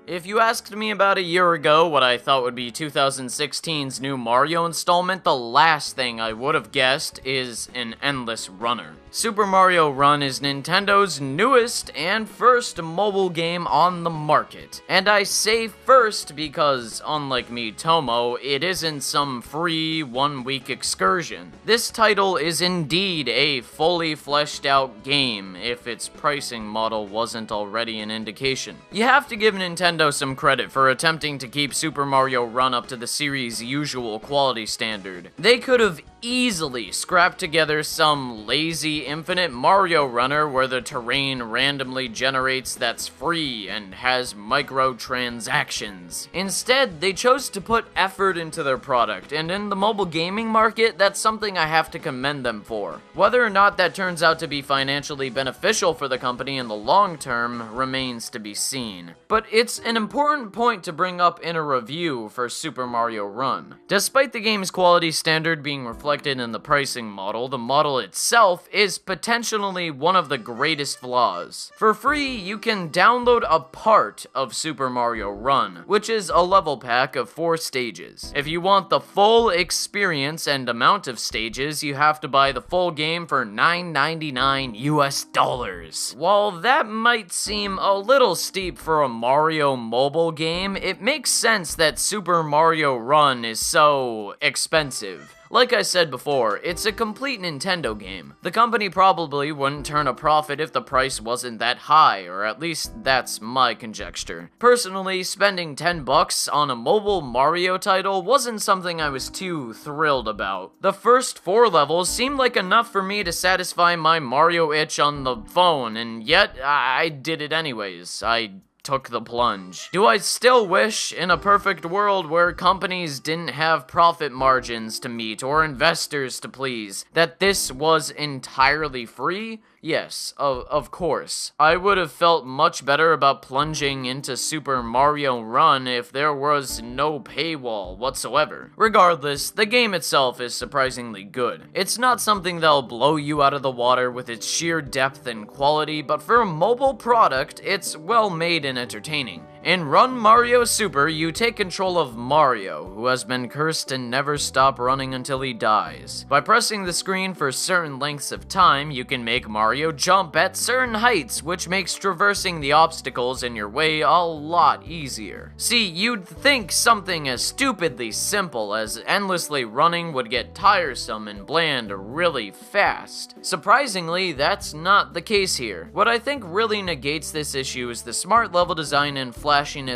If you asked me about a year ago what I thought would be 2016's new Mario installment, the last thing I would have guessed is an Endless Runner. Super Mario Run is Nintendo's newest and first mobile game on the market. And I say first because, unlike Miitomo, it isn't some free one-week excursion. This title is indeed a fully fleshed out game, if its pricing model wasn't already an indication. You have to give Nintendo some credit for attempting to keep Super Mario Run up to the series' usual quality standard. They could have easily scrapped together some lazy Infinite Mario Runner where the terrain randomly generates that's free and has microtransactions. Instead, they chose to put effort into their product, and in the mobile gaming market, that's something I have to commend them for. Whether or not that turns out to be financially beneficial for the company in the long term remains to be seen. But it's an important point to bring up in a review for Super Mario Run. Despite the game's quality standard being reflected in the pricing model, the model itself is potentially one of the greatest flaws. For free, you can download a part of Super Mario Run, which is a level pack of 4 stages. If you want the full experience and amount of stages, you have to buy the full game for $9.99 US. While that might seem a little steep for a Mario mobile game, it makes sense that Super Mario Run is so expensive. Like I said before, it's a complete Nintendo game. The company probably wouldn't turn a profit if the price wasn't that high, or at least that's my conjecture. Personally, spending $10 on a mobile Mario title wasn't something I was too thrilled about. The first 4 levels seemed like enough for me to satisfy my Mario itch on the phone, and yet I did it anyways. I took the plunge. Do I still wish, in a perfect world where companies didn't have profit margins to meet or investors to please, that this was entirely free? Yes, of course. I would have felt much better about plunging into Super Mario Run if there was no paywall whatsoever. Regardless, the game itself is surprisingly good. It's not something that'll blow you out of the water with its sheer depth and quality, but for a mobile product, it's well made and entertaining. In Run Mario Super, you take control of Mario, who has been cursed to never stop running until he dies. By pressing the screen for certain lengths of time, you can make Mario jump at certain heights, which makes traversing the obstacles in your way a lot easier. See, you'd think something as stupidly simple as endlessly running would get tiresome and bland really fast. Surprisingly, that's not the case here. What I think really negates this issue is the smart level design and flashiness,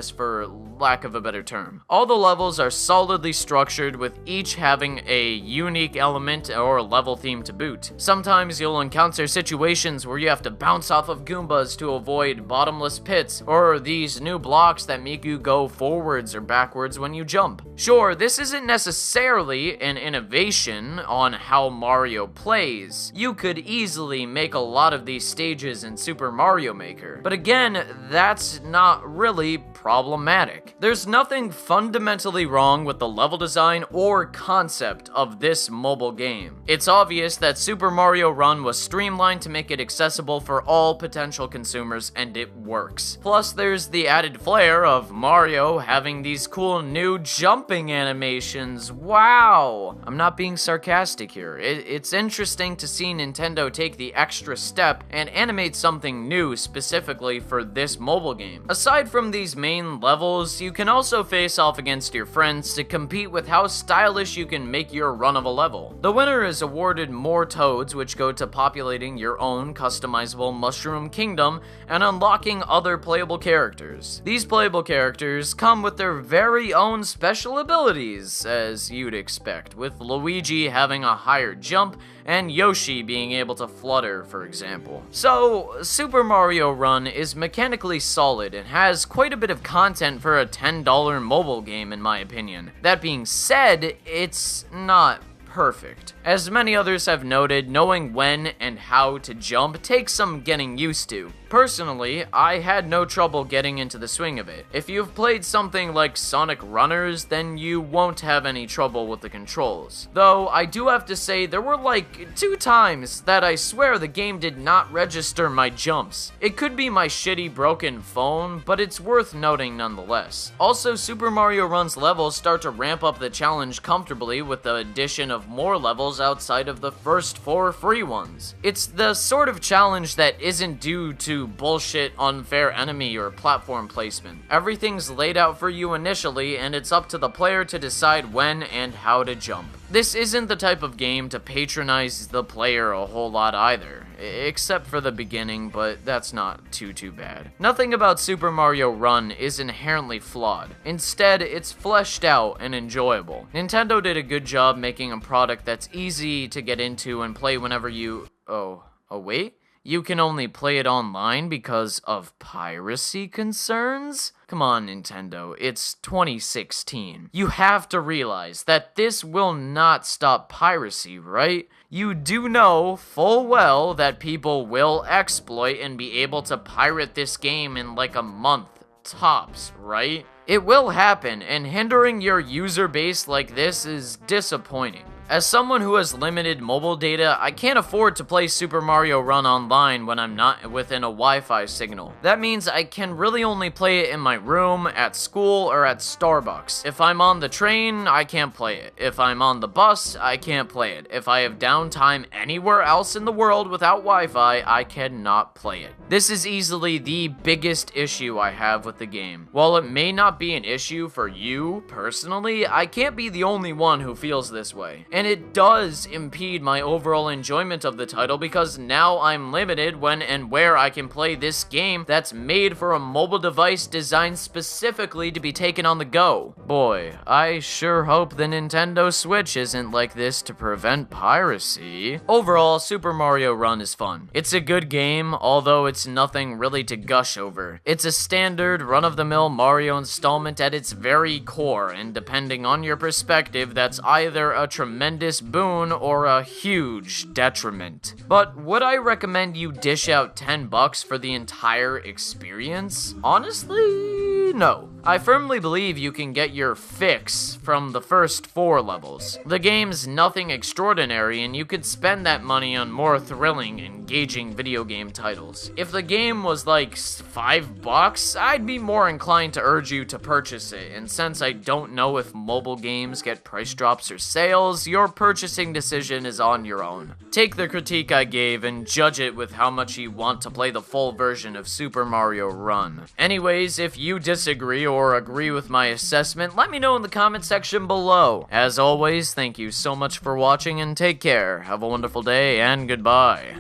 for lack of a better term. All the levels are solidly structured, with each having a unique element or level theme to boot. Sometimes you'll encounter situations where you have to bounce off of Goombas to avoid bottomless pits, or these new blocks that make you go forwards or backwards when you jump. Sure, this isn't necessarily an innovation on how Mario plays. You could easily make a lot of these stages in Super Mario Maker, but again, that's not really problematic. There's nothing fundamentally wrong with the level design or concept of this mobile game. It's obvious that Super Mario Run was streamlined to make it accessible for all potential consumers, and it works. Plus, there's the added flair of Mario having these cool new jumping animations. Wow! I'm not being sarcastic here. It's interesting to see Nintendo take the extra step and animate something new specifically for this mobile game. Aside from these main levels, you can also face off against your friends to compete with how stylish you can make your run of a level. The winner is awarded more toads, which go to populating your own customizable Mushroom Kingdom and unlocking other playable characters. These playable characters come with their very own special abilities, as you'd expect, with Luigi having a higher jump and Yoshi being able to flutter, for example. So, Super Mario Run is mechanically solid and has quite a bit of content for a $10 mobile game, in my opinion. That being said, it's not perfect. As many others have noted, knowing when and how to jump takes some getting used to. Personally, I had no trouble getting into the swing of it. If you've played something like Sonic Runners, then you won't have any trouble with the controls. Though, I do have to say, there were like 2 times that I swear the game did not register my jumps. It could be my shitty broken phone, but it's worth noting nonetheless. Also, Super Mario Run's levels start to ramp up the challenge comfortably with the addition of more levels outside of the first 4 free ones. It's the sort of challenge that isn't due to bullshit, unfair enemy, or platform placement. Everything's laid out for you initially, and it's up to the player to decide when and how to jump. This isn't the type of game to patronize the player a whole lot either, except for the beginning, but that's not too bad. Nothing about Super Mario Run is inherently flawed. Instead, it's fleshed out and enjoyable. Nintendo did a good job making a product that's easy to get into and play whenever you... Oh, wait? You can only play it online because of piracy concerns? Come on, Nintendo, it's 2016. You have to realize that this will not stop piracy, right? You do know full well that people will exploit and be able to pirate this game in like a month, tops, right? It will happen, and hindering your user base like this is disappointing. As someone who has limited mobile data, I can't afford to play Super Mario Run online when I'm not within a Wi-Fi signal. That means I can really only play it in my room, at school, or at Starbucks. If I'm on the train, I can't play it. If I'm on the bus, I can't play it. If I have downtime anywhere else in the world without Wi-Fi, I cannot play it. This is easily the biggest issue I have with the game. While it may not be an issue for you, personally, I can't be the only one who feels this way. And it does impede my overall enjoyment of the title because now I'm limited when and where I can play this game that's made for a mobile device designed specifically to be taken on the go. Boy, I sure hope the Nintendo Switch isn't like this to prevent piracy. Overall, Super Mario Run is fun. It's a good game, although it's nothing really to gush over. It's a standard, run-of-the-mill Mario installment at its very core, and depending on your perspective, that's either a tremendous boon or a huge detriment. But would I recommend you dish out $10 for the entire experience? Honestly, no. I firmly believe you can get your fix from the first 4 levels. The game's nothing extraordinary, and you could spend that money on more thrilling, engaging video game titles. If the game was like $5, I'd be more inclined to urge you to purchase it, and since I don't know if mobile games get price drops or sales, your purchasing decision is on your own. Take the critique I gave and judge it with how much you want to play the full version of Super Mario Run. Anyways, if you disagree or agree with my assessment, let me know in the comment section below. As always, thank you so much for watching and take care. Have a wonderful day and goodbye.